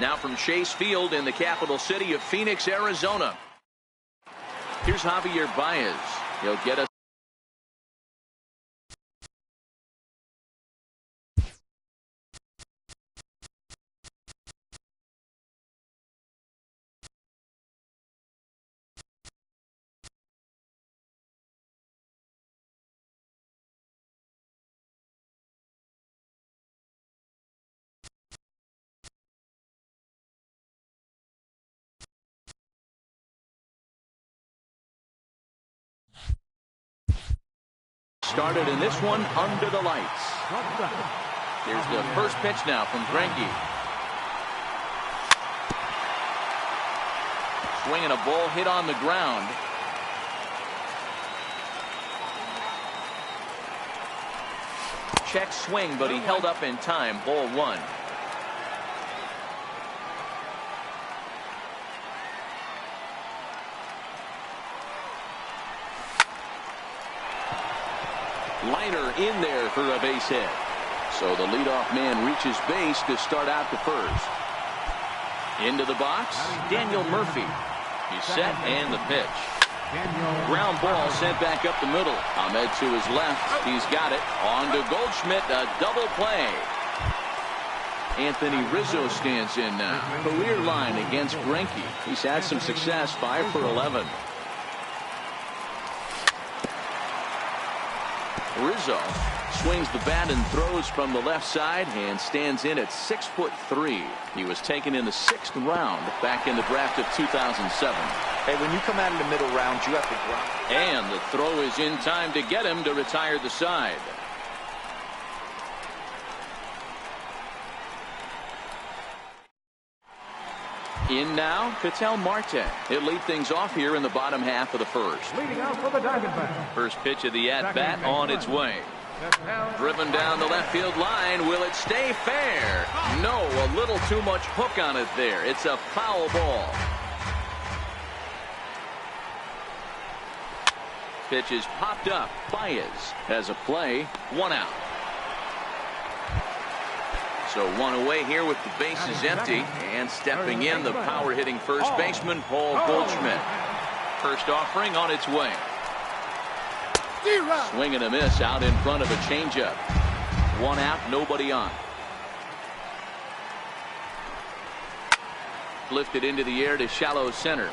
Now from Chase Field in the capital city of Phoenix, Arizona. Here's Javier Baez. He'll get us. Started in this one under the lights. Here's the first pitch now from Greinke. Swinging a ball hit on the ground. Check swing, but he held up in time. Ball one. Liner in there for a base hit. So the leadoff man reaches base to start out the first. Into the box, Daniel Murphy. He's set and the pitch. Ground ball sent back up the middle. Ahmed to his left. He's got it. On to Goldschmidt. A double play. Anthony Rizzo stands in now. Career line against Greinke. He's had some success. 5 for 11. Rizzo swings the bat and throws from the left side and stands in at 6'3". He was taken in the 6th round back in the draft of 2007. Hey, when you come out in the middle round, you have to grind. And the throw is in time to get him to retire the side. In now, Ketel Marte. He'll lead things off here in the bottom half of the first. Leading out for the Diamondbacks. First pitch of the at-bat on its way. Driven down the left field line. Will it stay fair? No, a little too much hook on it there. It's a foul ball. Pitch is popped up. Baez has a play. 1 out. So 1 away here with the bases empty. And stepping in, the power-hitting first baseman, Paul Goldschmidt. First offering on its way. Swing and a miss out in front of a changeup. 1 out, nobody on. Lifted into the air to shallow center.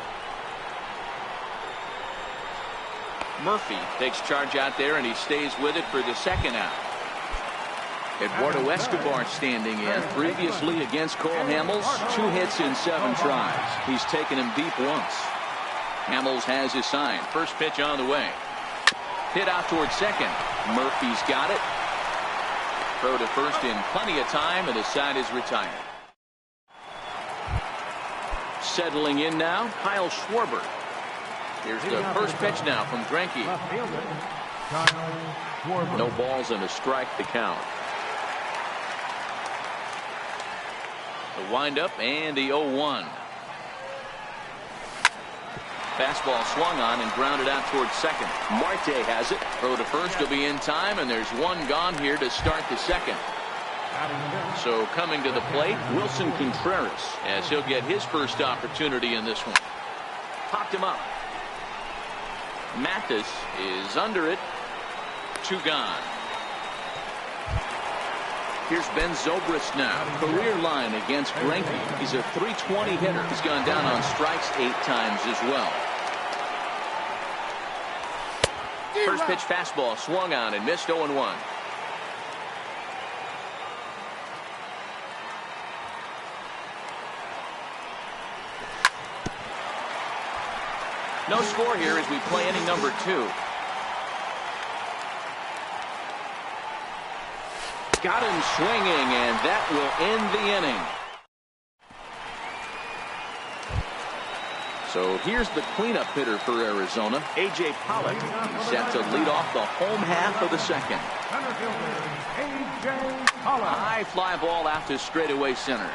Murphy takes charge out there, and he stays with it for the 2nd out. Eduardo Escobar standing in. Previously against Cole Hamels, 2 hits in 7 tries. He's taken him deep once. Hamels has his sign. First pitch on the way. Hit out towards second. Murphy's got it. Throw to first in plenty of time, and the side is retired. Settling in now, Kyle Schwarber. Here's the first pitch now from Greinke. No balls and a strike to count. The windup and the 0-1. Fastball swung on and grounded out towards second. Marte has it. Throw to first will be in time, and there's 1 gone here to start the 2nd. So coming to the plate, Wilson Contreras, as he'll get his first opportunity in this one. Popped him up. Mathis is under it. 2 gone. Here's Ben Zobrist now. Career line against Greinke. He's a .320 hitter. He's gone down on strikes 8 times as well. First pitch fastball swung on and missed. 0-1. No score here as we play inning number 2. Got him swinging, and that will end the inning. So here's the cleanup hitter for Arizona, A.J. Pollock. He's set to lead off the home half of the 2nd. High fly ball out to straightaway center.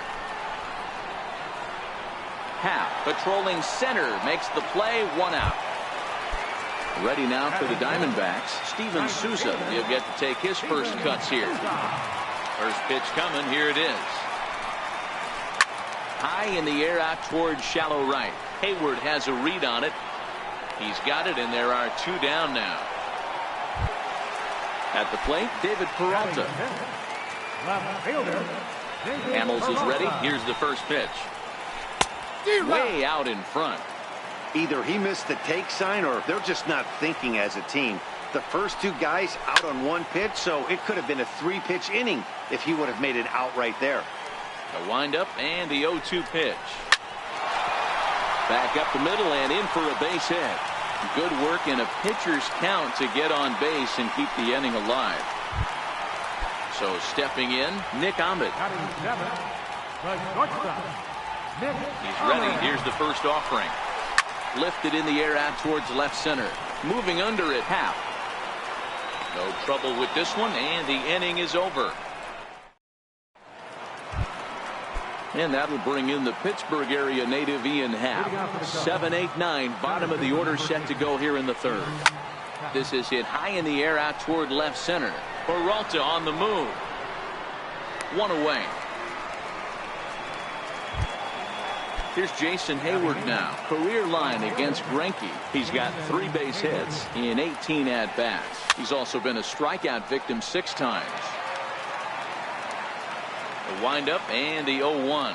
Happ patrolling center makes the play. 1 out. Ready now for the Diamondbacks, Steven Souza. He'll get to take his first cuts here. First pitch coming. Here it is. High in the air out towards shallow right. Hayward has a read on it. He's got it, and there are 2 down now. At the plate, David Peralta. Hamels is ready. Here's the first pitch. Way out in front. Either he missed the take sign or they're just not thinking as a team. The first 2 guys out on 1 pitch, so it could have been a 3-pitch inning if he would have made it out right there. The windup and the 0-2 pitch. Back up the middle and in for a base hit. Good work in a pitcher's count to get on base and keep the inning alive. So stepping in, Nick Ahmed. He's ready. Here's the first offering. Lifted in the air out towards left center. Moving under at half. No trouble with this one, and the inning is over. And that'll bring in the Pittsburgh area native Ian Happ. 7-8-9, bottom of the order set to go here in the 3rd. This is hit high in the air out toward left center. Peralta on the move. 1 away. Here's Jason Hayward now. Career line against Greinke. He's got 3 base hits in 18 at-bats. He's also been a strikeout victim 6 times. The windup and the 0-1.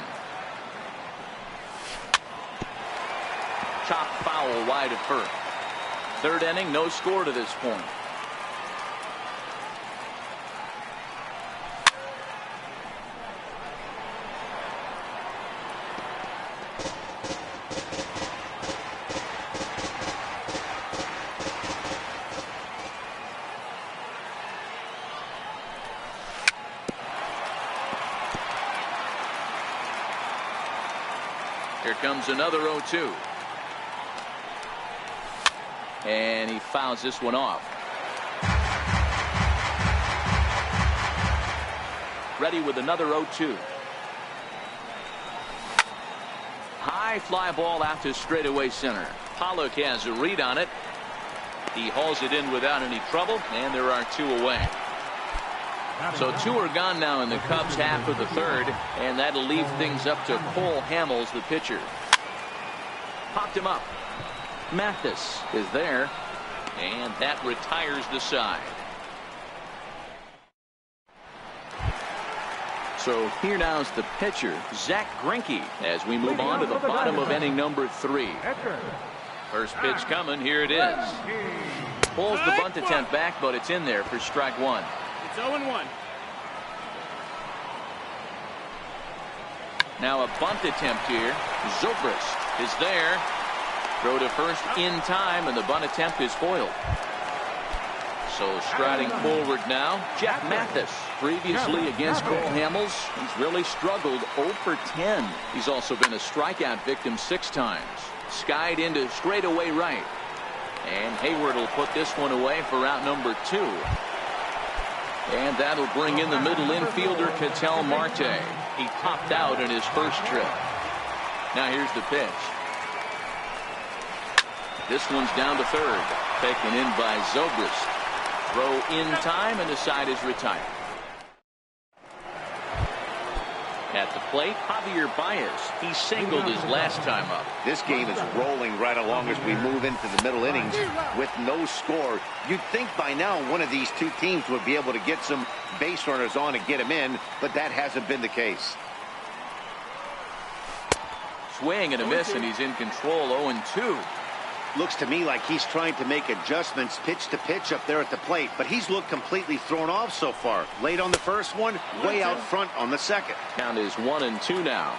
Chopped foul wide of first. 3rd inning, no score to this point. Here comes another 0-2. And he fouls this one off. Ready with another 0-2. High fly ball out to straightaway center. Pollock has a read on it. He hauls it in without any trouble, and there are 2 away. So 2 are gone now in the Cubs half of the 3rd, and that'll leave things up to Cole Hamels, the pitcher. Popped him up. Mathis is there, and that retires the side. So here now is the pitcher, Zach Greinke, as we move on to the bottom of inning number 3. First pitch coming. Here it is. Pulls the bunt attempt back, but it's in there for strike 1. It's 0-1. Now a bunt attempt here. Zobrist is there. Throw to first in time, and the bunt attempt is foiled. So striding forward now, Jeff Mathis. Previously against Cole Hamels, he's really struggled 0 for 10. He's also been a strikeout victim 6 times. Skied into straightaway right. And Hayward will put this one away for out number 2. And that'll bring in the middle infielder, Ketel Marte. He popped out in his first trip. Now here's the pitch. This one's down to 3rd. Taken in by Zobrist. Throw in time, and the side is retired. At the plate, Javier Baez. He singled his last time up. This game is rolling right along as we move into the middle innings with no score. You'd think by now one of these 2 teams would be able to get some base runners on and get them in, but that hasn't been the case. Swing and a miss, and he's in control. 0-2. Looks to me like he's trying to make adjustments pitch to pitch up there at the plate, but he's looked completely thrown off so far. Late on the first one, way out front on the second. Count is 1-2 now.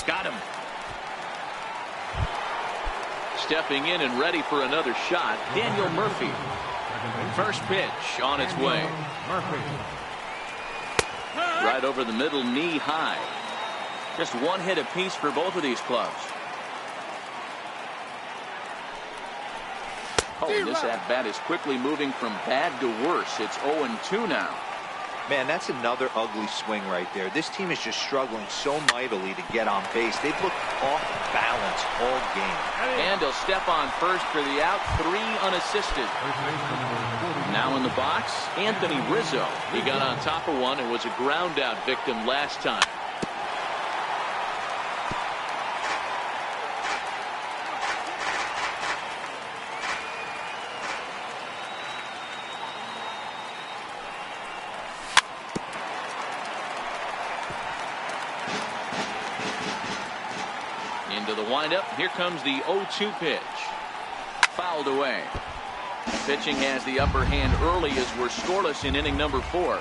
Got him. Stepping in and ready for another shot, Daniel Murphy. First pitch on its way. Right over the middle, knee high. Just 1 hit apiece for both of these clubs. Oh, this at-bat is quickly moving from bad to worse. It's 0-2 now. Man, that's another ugly swing right there. This team is just struggling so mightily to get on base. They've looked off balance all game. And he'll step on first for the out, 3 unassisted. Now in the box, Anthony Rizzo. He got on top of one and was a ground out victim last time. Into the windup. Here comes the 0-2 pitch. Fouled away. Pitching has the upper hand early as we're scoreless in inning number 4.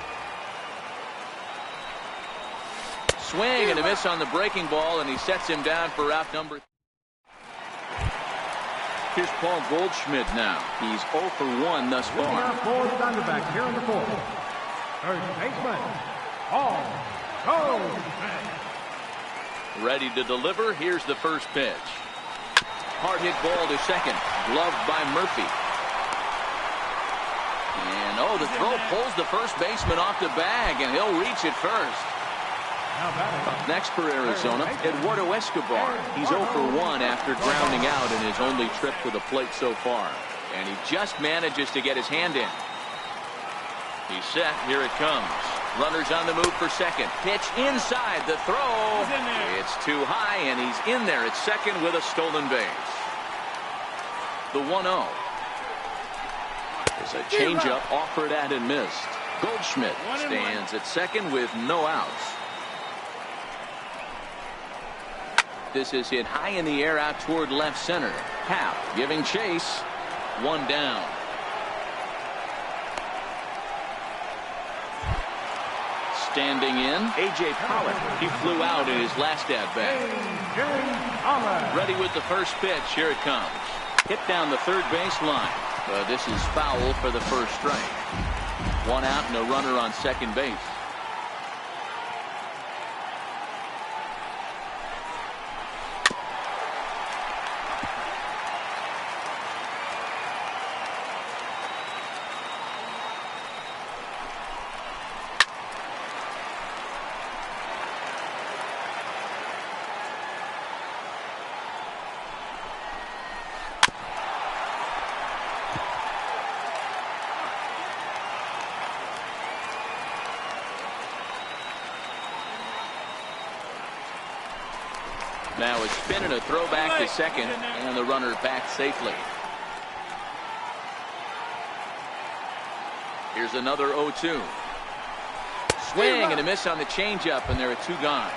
Swing and a miss on the breaking ball, and he sets him down for out number. Here's Paul Goldschmidt now. He's 0 for 1 thus far. For the Diamondbacks here in the 4th. Third baseman, Paul Goldschmidt. Ready to deliver. Here's the first pitch. Hard hit ball to second. Gloved by Murphy. And the throw pulls the first baseman off the bag, and he'll reach it first. Up next for Arizona, Eduardo Escobar. He's 0 for 1 after grounding out in his only trip to the plate so far. And he just manages to get his hand in. He's set. Here it comes. Runners on the move for second. Pitch inside. The throw. It's too high, and he's in there at second with a stolen base. The 1-0. There's a changeup offered at and missed. Goldschmidt stands at second with no outs. This is hit high in the air out toward left center. Happ giving chase. 1 down. Standing in, A.J. Pollock. He flew out in his last at-bat. Ready with the first pitch. Here it comes. Hit down the third baseline. But this is foul for the first strike. 1 out and a runner on second base. Now a spin and a throw back to second, and the runner back safely. Here's another 0-2. Swing and a miss on the changeup, and there are 2 gone.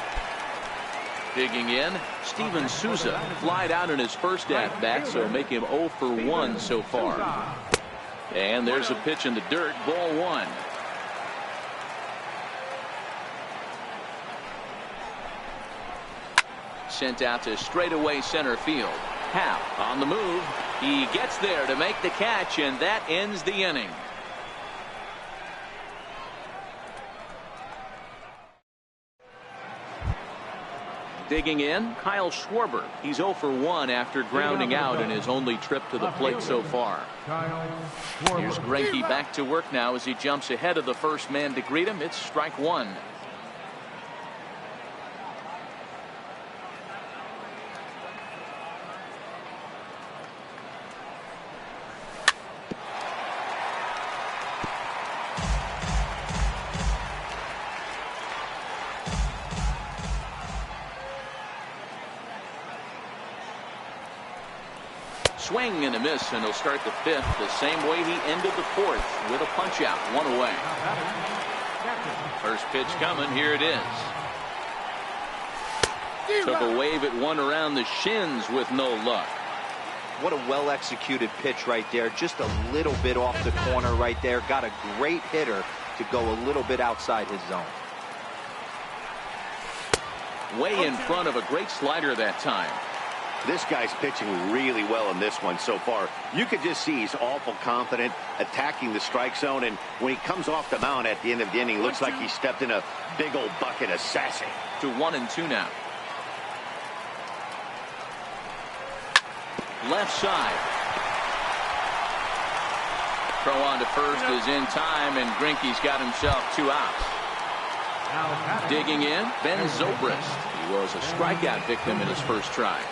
Digging in, Steven Souza flied out in his first at-bat, so make him 0 for 1 so far. And there's a pitch in the dirt, ball 1. Sent out to straightaway center field. Happ on the move. He gets there to make the catch, and that ends the inning. Digging in, Kyle Schwarber. He's 0 for 1 after grounding out in his only trip to the plate so far. Here's Greinke back to work now as he jumps ahead of the first man to greet him. It's strike 1. Swing and a miss, and he'll start the 5th the same way he ended the 4th with a punch out, 1 away. First pitch coming. Here it is. Took a wave at one around the shins with no luck. What a well executed pitch right there. Just a little bit off the corner right there. Got a great hitter to go a little bit outside his zone. Way in front of a great slider that time. This guy's pitching really well in this one so far. You could just see he's awful confident attacking the strike zone, and when he comes off the mound at the end of the inning, looks like he stepped in a big old bucket of sassy. To 1-2 now. Left side. Throw on to first is in time, and Greinke's got himself 2 outs. Digging in, Ben Zobrist. He was a strikeout victim in his first try.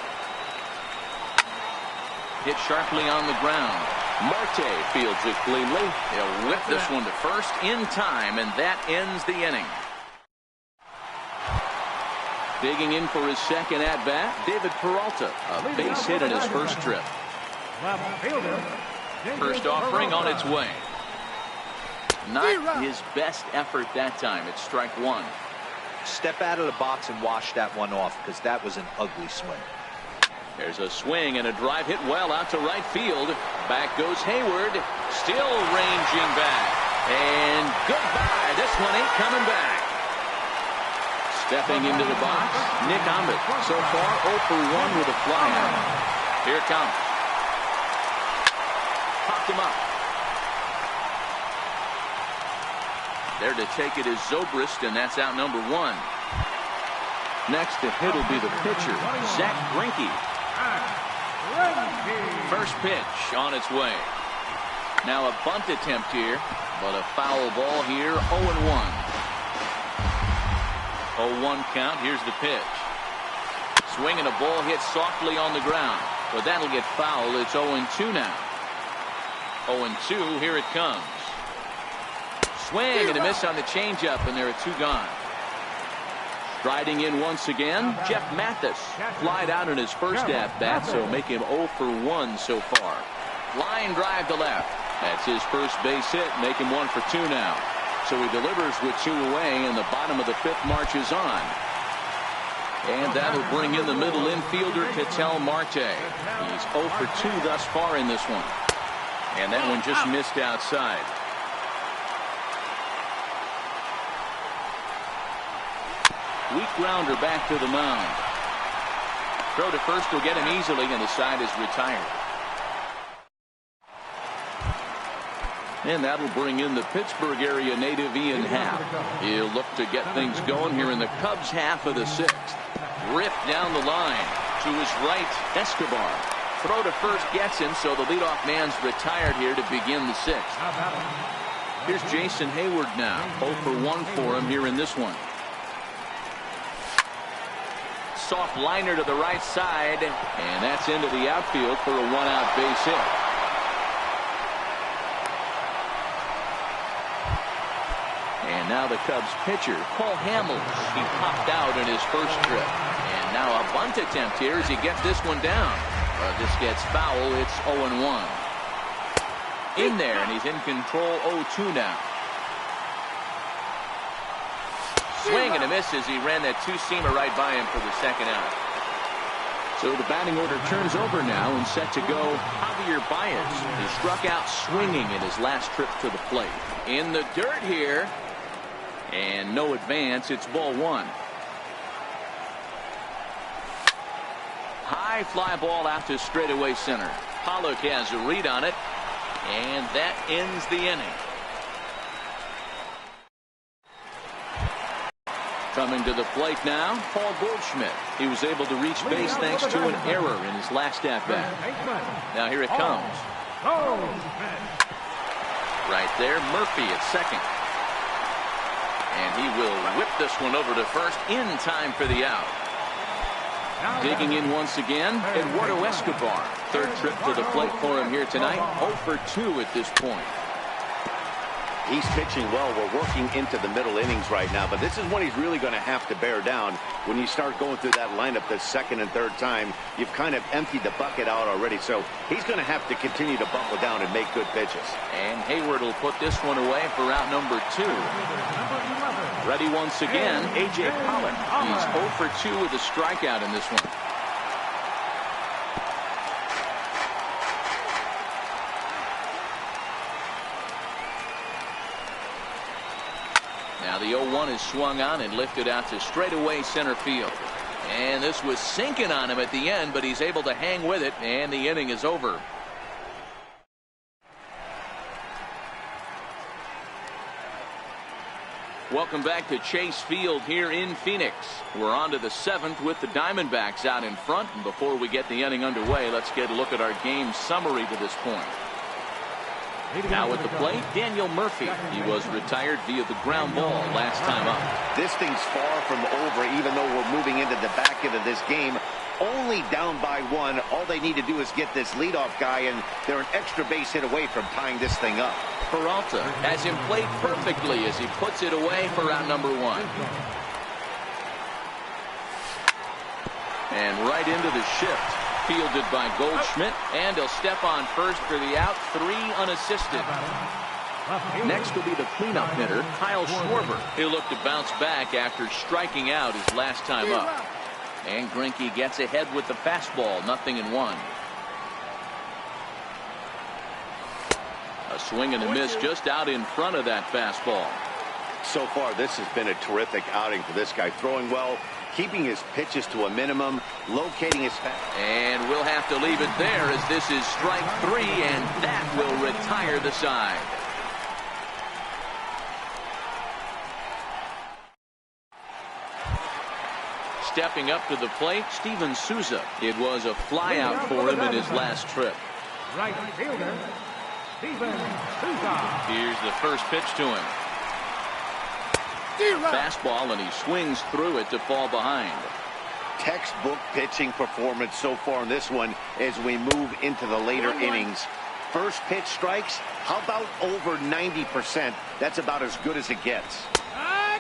Hit sharply on the ground. Marte fields it cleanly. He'll whip this one to first in time, and that ends the inning. Digging in for his second at-bat, David Peralta. A base hit in his first trip. First offering on its way. Not his best effort that time. It's strike 1. Step out of the box and wash that one off, because that was an ugly swing. There's a swing and a drive hit well out to right field. Back goes Hayward, still ranging back. And goodbye. This one ain't coming back. Stepping into the box, Nick Ahmed. So far 0 for 1 with a flyout. Here it comes. Popped him up. There to take it is Zobrist, and that's out number 1. Next to hit will be the pitcher, Zach Greinke. First pitch on its way. Now a bunt attempt here, but a foul ball here, 0-1. 0-1 count. Here's the pitch. Swinging a ball hit softly on the ground, but that'll get foul. It's 0-2 now. 0-2. Here it comes. Swing and a miss on the changeup, and there are 2 gone. Striding in once again, Jeff Mathis. Flied out in his first at-bat, so make him 0 for 1 so far. Line drive to left. That's his first base hit, make him 1 for 2 now. So he delivers with 2 away, and the bottom of the 5th marches on. And that'll bring in the middle infielder, Ketel Marte. He's 0 for 2 thus far in this one. And that one just missed outside. Weak grounder back to the mound. Throw to first will get him easily, and the side is retired. And that'll bring in the Pittsburgh area native Ian Happ. He'll look to get things going here in the Cubs half of the 6th. Ripped down the line to his right, Escobar. Throw to first gets him, so the leadoff man's retired here to begin the 6th. Here's Jason Hayward now. 0 for 1 for him here in this one. Soft liner to the right side, and that's into the outfield for a 1-out base hit. And now the Cubs pitcher, Paul Hamels. He popped out in his first trip. And now a bunt attempt here as he gets this one down. But this gets foul. It's 0-1. In there, and he's in control. 0-2 now. Swing and a miss as he ran that 2-seamer right by him for the second out. So the batting order turns over now, and set to go Javier Baez. He struck out swinging in his last trip to the plate. In the dirt here, and no advance. It's ball 1. High fly ball out to straightaway center. Pollock has a read on it, and that ends the inning. Coming to the plate now, Paul Goldschmidt. He was able to reach base thanks to an error in his last at-bat. Now here it comes. Right there, Murphy at second. And he will whip this one over to first in time for the out. Digging in once again, Eduardo Escobar. Third trip to the plate for him here tonight. 0 for 2 at this point. He's pitching well. We're working into the middle innings right now, but this is when he's really going to have to bear down. When you start going through that lineup the second and third time, you've kind of emptied the bucket out already, so he's going to have to continue to buckle down and make good pitches. And Hayward will put this one away for out number 2. Ready once again, A.J. Pollock. He's 0 for 2 with a strikeout in this one. Now the 0-1 is swung on and lifted out to straightaway center field. And this was sinking on him at the end, but he's able to hang with it, and the inning is over. Welcome back to Chase Field here in Phoenix. We're on to the 7th with the Diamondbacks out in front. And before we get the inning underway, let's get a look at our game summary to this point. Now at the plate, Daniel Murphy. He was retired via the ground ball last time up. This thing's far from over, even though we're moving into the back end of this game. Only down by 1. All they need to do is get this leadoff guy, and they're an extra base hit away from tying this thing up. Peralta has him played perfectly as he puts it away for out number 1. And right into the shift. Fielded by Goldschmidt, and he'll step on first for the out. 3 unassisted. Next will be the cleanup hitter, Kyle Schwarber. He'll look to bounce back after striking out his last time up. And Greinke gets ahead with the fastball, 0-1. A swing and a miss just out in front of that fastball. So far, this has been a terrific outing for this guy. Throwing well, keeping his pitches to a minimum, locating his fastball. And we'll have to leave it there as this is strike 3, and that will retire the side. Stepping up to the plate, Steven Souza. It was a flyout for him in his last trip. Right fielder, Steven Souza. Here's the first pitch to him. Fastball, and he swings through it to fall behind. Textbook pitching performance so far in this one as we move into the later innings. First pitch strikes, how about over 90%? That's about as good as it gets.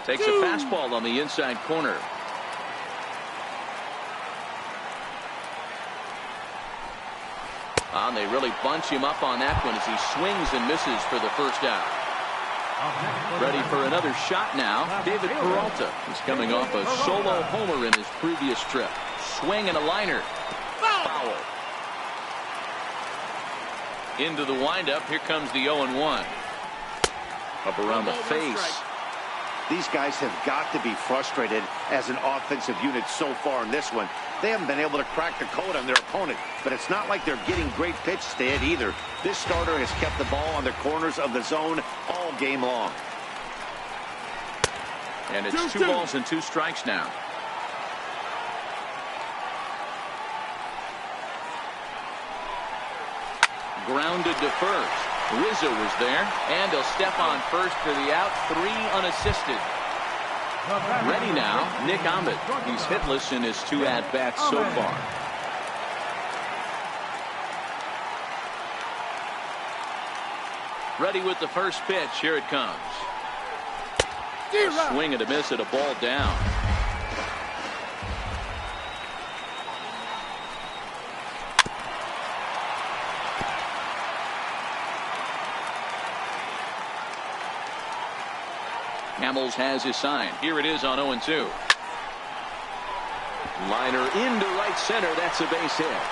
Takes a fastball on the inside corner. And they really bunch him up on that one as he swings and misses for the first out. Ready for another shot now. David Peralta is coming off a solo homer in his previous trip. Swing and a liner. Foul. Into the windup. Here comes the 0-1. Up around the face. These guys have got to be frustrated as an offensive unit so far in this one. They haven't been able to crack the code on their opponent, but it's not like they're getting great pitches to hit either. This starter has kept the ball on the corners of the zone all game long. And it's 2 balls and 2 strikes now. Grounded to first. Rizzo was there, and he'll step on first for the out. 3 unassisted. Ready now, Nick Ahmed. He's hitless in his 2 at-bats so far. Ready with the first pitch. Here it comes. A swing and a miss at a ball down. Hamels has his sign. Here it is on 0-2. Liner into right center. That's a base hit.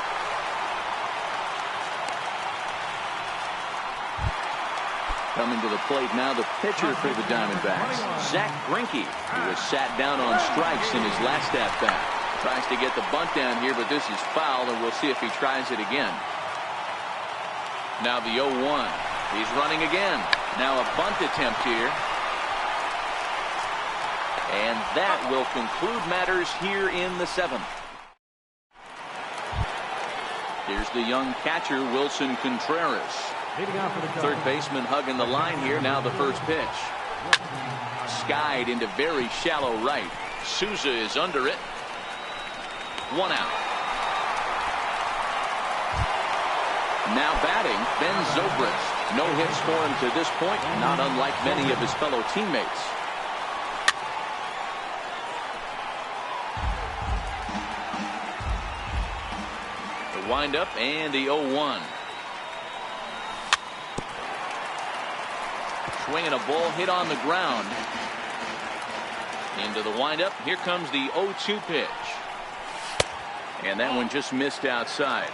Coming to the plate now, the pitcher for the Diamondbacks, Zach Greinke, who was sat down on strikes in his last at-bat. Tries to get the bunt down here, but this is foul, and we'll see if he tries it again. Now the 0-1. He's running again. Now a bunt attempt here. And that will conclude matters here in the 7th. Here's the young catcher, Wilson Contreras. Third baseman hugging the line here. Now the first pitch. Skied into very shallow right. Souza is under it. 1 out. Now batting, Ben Zobrist. No hits for him to this point, not unlike many of his fellow teammates. Wind up and the 0-1. Swinging a ball hit on the ground. Into the windup. Here comes the 0-2 pitch. And that one just missed outside.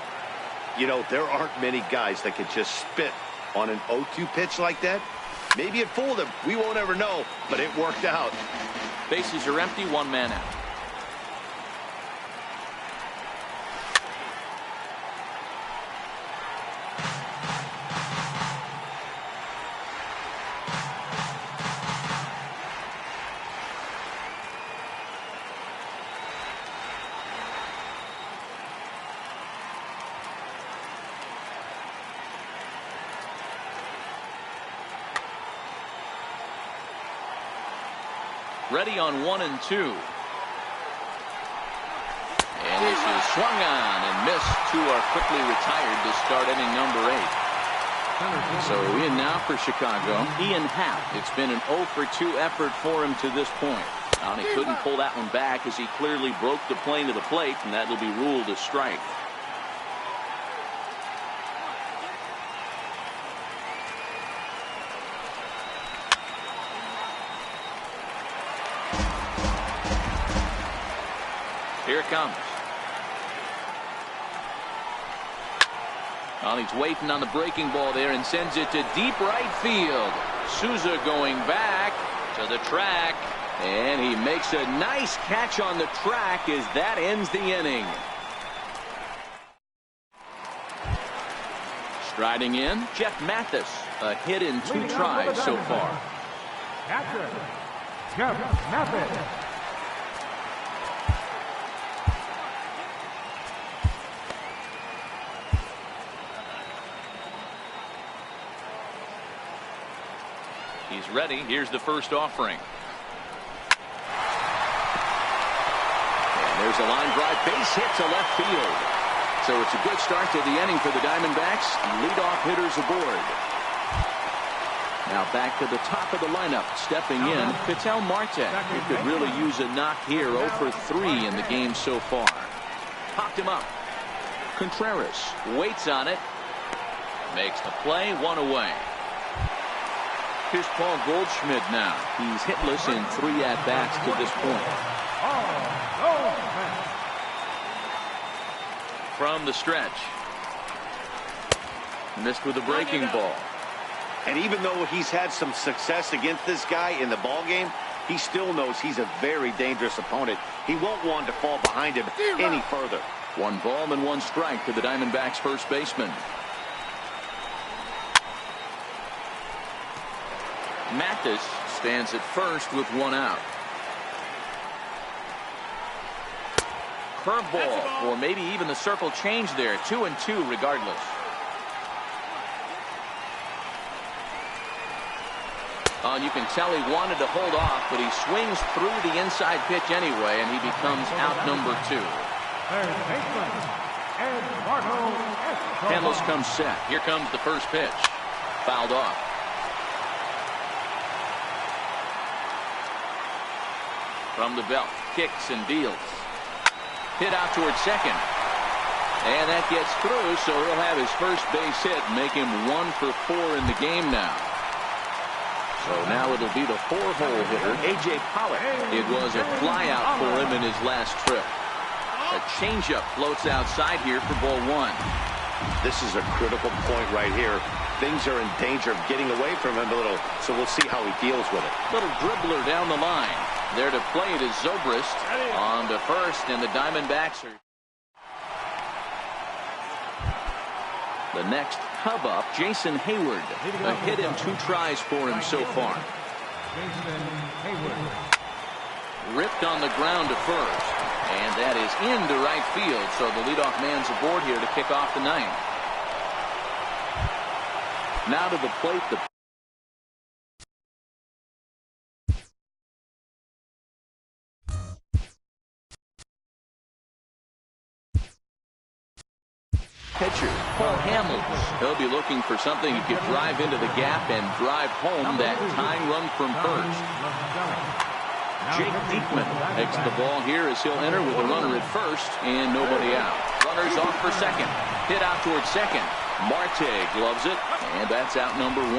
You know, there aren't many guys that can just spit on an 0-2 pitch like that. Maybe it fooled him. We won't ever know, but it worked out. Bases are empty. 1 man out. Ready on 1 and 2. And this is swung on and missed. Two are quickly retired to start inning number 8. So in now for Chicago, Ian Happ. It's been an 0 for 2 effort for him to this point. And he couldn't pull that one back as he clearly broke the plane to the plate, and that will be ruled a strike. Here it comes. Well, he's waiting on the breaking ball there and sends it to deep right field. Souza going back to the track, and he makes a nice catch on the track as that ends the inning. Striding in, Jeff Mathis, a hit in 2 tries so far. Catcher, Jeff Mathis. He's ready. Here's the first offering. And there's a line drive. Base hit to left field. So it's a good start to the inning for the Diamondbacks. Leadoff hitters aboard. Now back to the top of the lineup. Stepping in, Ketel Marte. He could really use a knock here. 0 for 3 in the game so far. Popped him up. Contreras waits on it. Makes the play. 1 away. Here's Paul Goldschmidt now. He's hitless in 3 at-bats to this point. From the stretch. Missed with a breaking ball. And even though he's had some success against this guy in the ball game, he still knows he's a very dangerous opponent. He won't want to fall behind him any further. 1 ball and 1 strike to the Diamondbacks first baseman. Mathis stands at first with 1 out. Curveball, or maybe even the circle change there. 2 and 2 regardless. And you can tell he wanted to hold off, but he swings through the inside pitch anyway, and he becomes out number 2. Candles comes set. Here comes the first pitch. Fouled off. From the belt, kicks and deals. Hit out towards second. And that gets through, so he'll have his first base hit, make him 1 for 4 in the game now. So now it'll be the 4-hole hitter, A.J. Pollock. It was a flyout for him in his last trip. A changeup floats outside here for ball 1. This is a critical point right here. Things are in danger of getting away from him a little, so we'll see how he deals with it. Little dribbler down the line. There to play it is Zobrist on to first, and the Diamondbacks are. The next hub up, Jason Hayward. A hit in 2 tries for him so far. Ripped on the ground to first, and that is into right field, so the leadoff man's aboard here to kick off the 9th. Now to the plate, the pitcher, Paul Hamels. He'll be looking for something he could drive into the gap and drive home that tying run from first. Jake Diekman takes the ball here as he'll enter with a runner at first and nobody out. Runners off for second. Hit out towards second. Marte gloves it, and that's out number 1.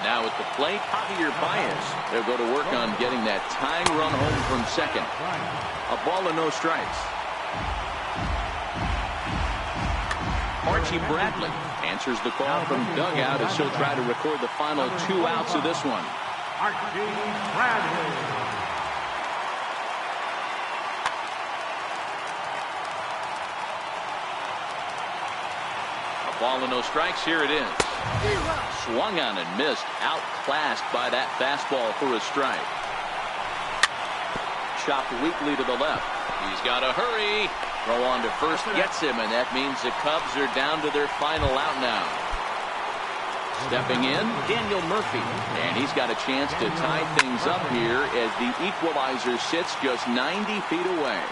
Now at the plate, Javier Baez. They'll go to work on getting that tying run home from second. A ball and no strikes. Archie Bradley answers the call from dugout as he'll try to record the final 2 outs of this one. Archie Bradley. A ball and no strikes. Here it is. Swung on and missed. Outclassed by that fastball for a strike. Chopped weakly to the left. He's got to hurry. Throw on to first gets him, and that means the Cubs are down to their final out now. Stepping in, Daniel Murphy. And he's got a chance to tie things up here as the equalizer sits just 90 feet away.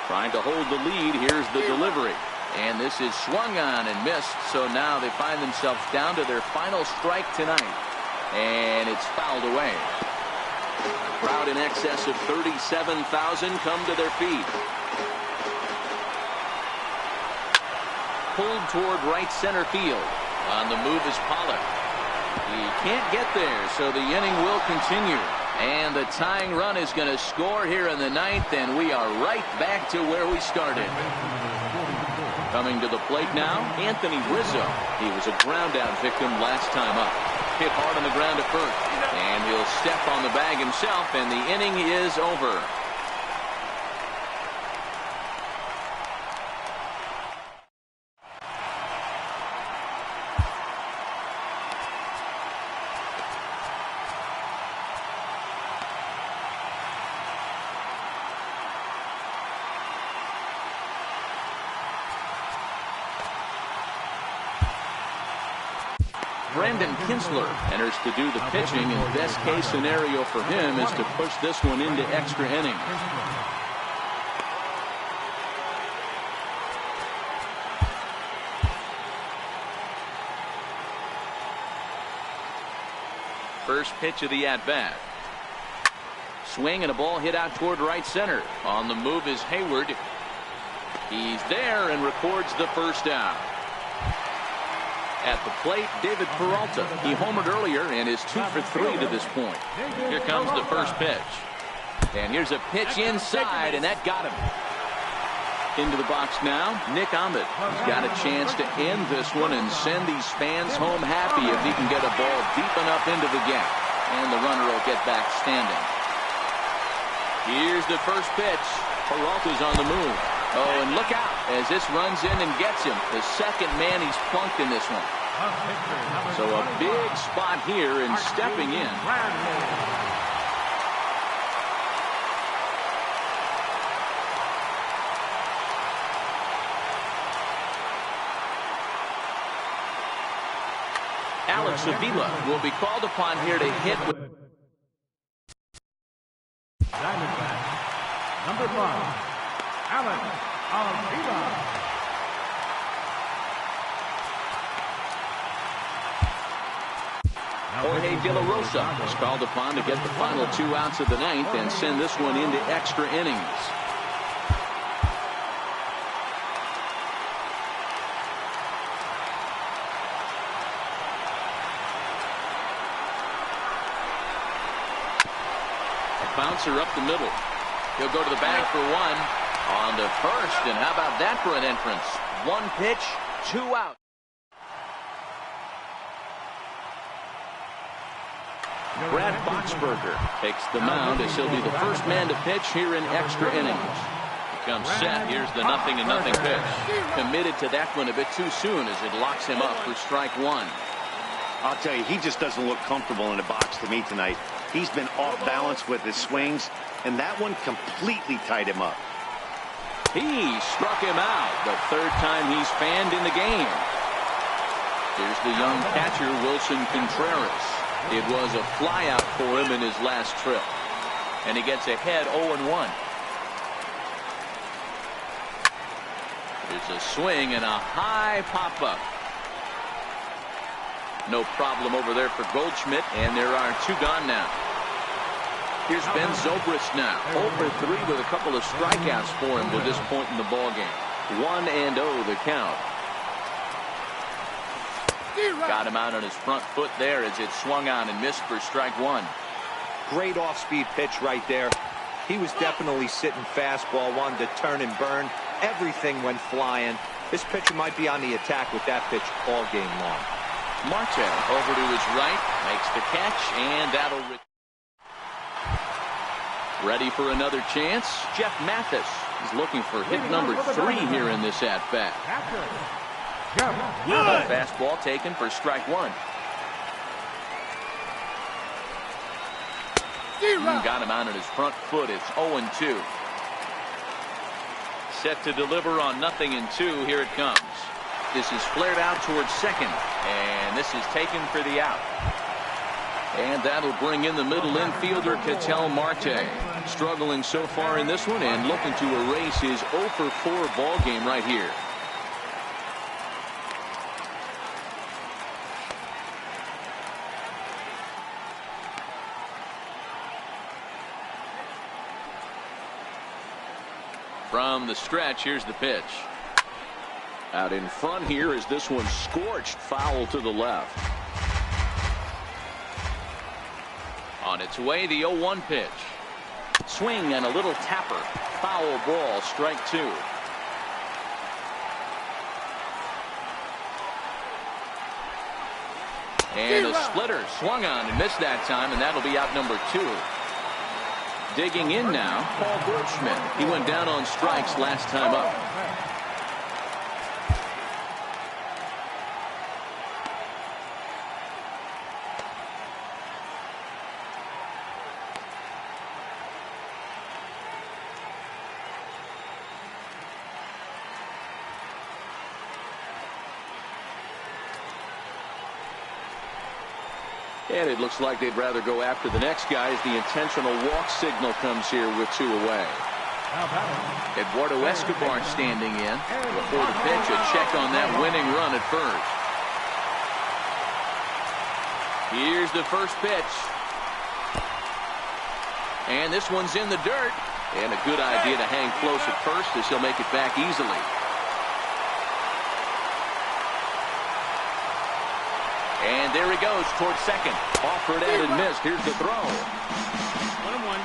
Trying to hold the lead. Here's the delivery. And this is swung on and missed. So now they find themselves down to their final strike tonight. And it's fouled away. A crowd in excess of 37,000 come to their feet. Pulled toward right center field. On the move is Pollock. He can't get there, so the inning will continue. And the tying run is going to score here in the ninth, and we are right back to where we started. Coming to the plate now, Anthony Rizzo. He was a ground-out victim last time up. Hit hard on the ground at first. And he'll step on the bag himself, and the inning is over. Brandon Kinsler enters to do the pitching, and best case scenario for him is to push this one into extra innings. First pitch of the at-bat. Swing and a ball hit out toward right center. On the move is Hayward. He's there and records the first out. At the plate, David Peralta. He homered earlier and is 2 for 3 to this point. Here comes the first pitch. And here's a pitch inside, and that got him. Into the box now, Nick Ahmed. He's got a chance to end this one and send these fans home happy if he can get a ball deep enough into the gap. And the runner will get back standing. Here's the first pitch. Peralta's on the move. Oh, and look out as this runs in and gets him. The second man he's plunked in this one. So a big spot here and stepping in. Alex Avila will be called upon here to hit with Diamondback, number 5. Alex Avila. Jorge De La Rosa is called upon to get the final 2 outs of the ninth and send this one into extra innings. A bouncer up the middle. He'll go to the bag for one. On to first, and how about that for an entrance? 1 pitch, 2 out. Brad Boxberger takes the mound as he'll be the first man to pitch here in extra innings. He comes set. Here's the 0-0 pitch. Committed to that one a bit too soon as it locks him up for strike 1. I'll tell you, he just doesn't look comfortable in the box to me tonight. He's been off balance with his swings, and that one completely tied him up. He struck him out the 3rd time he's fanned in the game. Here's the young catcher, Wilson Contreras. It was a flyout for him in his last trip. And he gets ahead 0-1. There's a swing and a high pop-up. No problem over there for Goldschmidt, and there are 2 gone now. Here's Ben Zobrist now. 0 for 3 with a couple of strikeouts for him to this point in the ballgame. 1-0 the count. Got him out on his front foot there as it swung on and missed for strike 1. Great off-speed pitch right there. He was definitely sitting fastball, wanted to turn and burn. Everything went flying. This pitcher might be on the attack with that pitch all game long. Marte over to his right, makes the catch, and that'll... Ready for another chance. Jeff Mathis is looking for hit number 3 here in this at-bat. Fastball taken for strike 1. Got him out on his front foot. It's 0-2. Set to deliver on 0-2. Here it comes. This is flared out towards second, and this is taken for the out. And that'll bring in the middle infielder, Ketel Marte. Struggling so far in this one and looking to erase his 0 for 4 ball game right here. From the stretch, here's the pitch. Out in front here is this one scorched foul to the left. On its way, the 0-1 pitch. Swing and a little tapper. Foul ball, strike 2. And a splitter swung on and missed that time, and that'll be out number 2. Digging in now, Paul Goldschmidt. He went down on strikes last time up. And it looks like they'd rather go after the next guy as the intentional walk signal comes here with 2 away. Eduardo Escobar standing in. Before the pitch, a check on that winning run at first. Here's the first pitch. And this one's in the dirt. And a good idea to hang close at first as he'll make it back easily. And there he goes towards second. Offered and missed. Here's the throw. 1-1.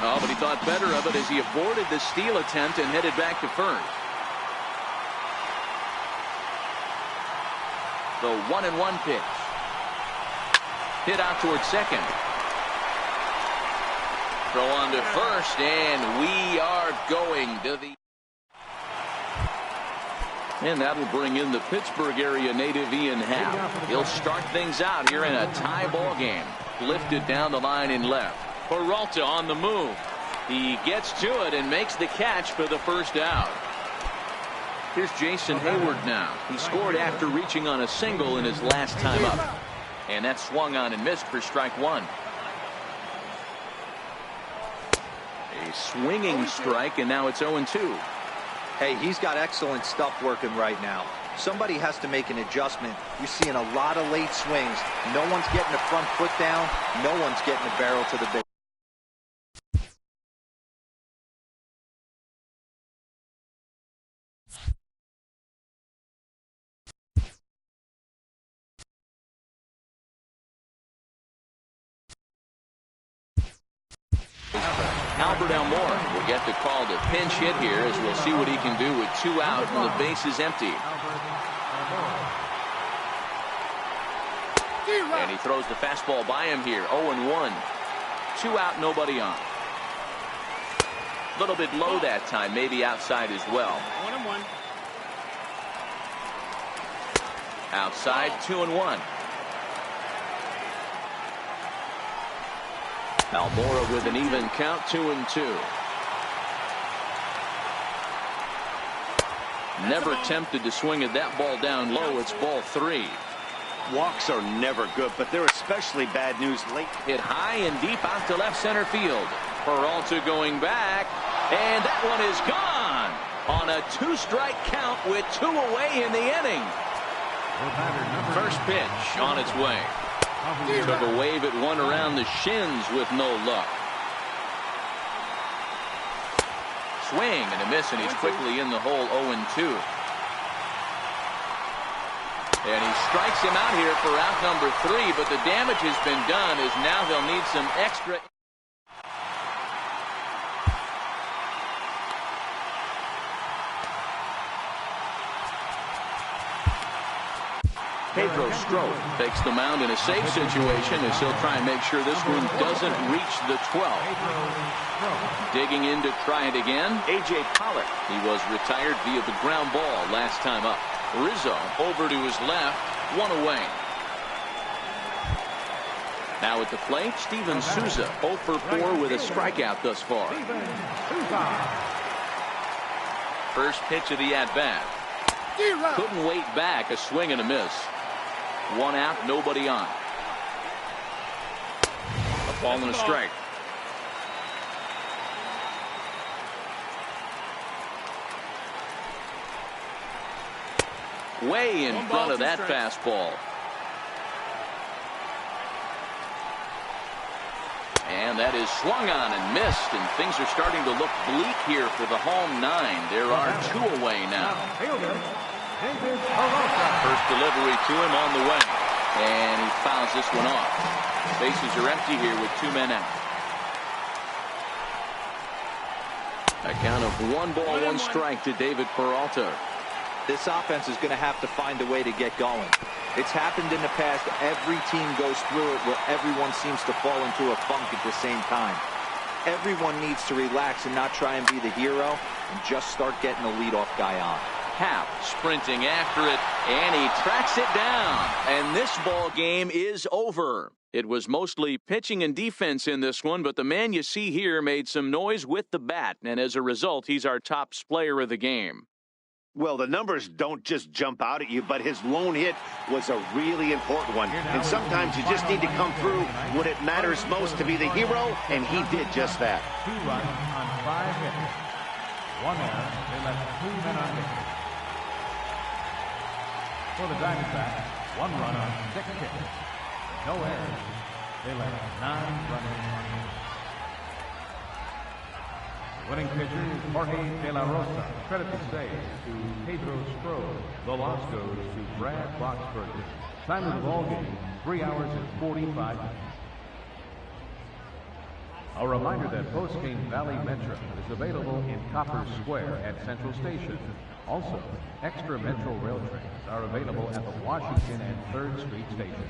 Oh, but he thought better of it as he aborted the steal attempt and headed back to first. The 1-1 pitch. Hit out towards second. Throw on to first, and we are going to the... And that'll bring in the Pittsburgh area native Ian Happ. He'll start things out here in a tie ball game. Lifted down the line in left. Peralta on the move. He gets to it and makes the catch for the first out. Here's Jason Hayward now. He scored after reaching on a single in his last time up. And that swung on and missed for strike 1. A swinging strike, and now it's 0-2. Hey, he's got excellent stuff working right now. Somebody has to make an adjustment. You're seeing a lot of late swings. No one's getting the front foot down. No one's getting the barrel to the base. Albert Elmore will get the call to pinch hit here as we'll see what he can do with 2 out and the base is empty. And he throws the fastball by him here. 0-1. 2 out, nobody on. A little bit low that time, maybe outside as well. 1-1. Outside, 2-1. Almora with an even count, 2-2. Never tempted to swing at that ball down low. It's ball 3. Walks are never good, but they're especially bad news late. Hit high and deep out to left center field. Peralta going back, and that one is gone on a 2-strike count with 2 away in the inning. First pitch on its way. Took a wave at one around the shins with no luck. Swing and a miss, and he's quickly in the hole. 0-2. And he strikes him out here for out number 3, but the damage has been done as now they'll need some extra. Pedro Strop takes the mound in a safe situation as he'll try and make sure this one doesn't reach the 12th. Digging in to try it again, A.J. Pollock. He was retired via the ground ball last time up. Rizzo over to his left, 1 away. Now at the plate, Steven Souza, 0 for 4 with a strikeout thus far. First pitch of the at-bat. Couldn't wait back. A swing and a miss. 1 out, nobody on. A ball and a strike. Way in front of that fastball. And that is swung on and missed, and things are starting to look bleak here for the home 9. There are 2 away now. First delivery to him on the way. And he fouls this one off. Bases are empty here with 2 men out. A count of 1 ball, 1 strike to David Peralta. This offense is going to have to find a way to get going. It's happened in the past. Every team goes through it where everyone seems to fall into a funk at the same time. Everyone needs to relax and not try and be the hero and just start getting the leadoff guy on. Happ sprinting after it, and he tracks it down. And this ball game is over. It was mostly pitching and defense in this one, but the man you see here made some noise with the bat, and as a result, he's our top player of the game. Well, the numbers don't just jump out at you, but his lone hit was a really important one. And sometimes you just need to come through when it matters most to be the hero, and he did just that. 2 runs on 5 hits. 1 error. They left 2 men on base. For the Diamondbacks, 1 run on 6 hits. No errors. They left 9 runners on base. Winning pitcher is Jorge De La Rosa. Credit the save to Pedro Strode. The loss goes to Brad Boxberger. Time of the ball game, 3 hours and 45 minutes. A reminder that post-game Valley Metro is available in Copper Square at Central Station. Also, extra Metro rail trains are available at the Washington and 3rd Street station.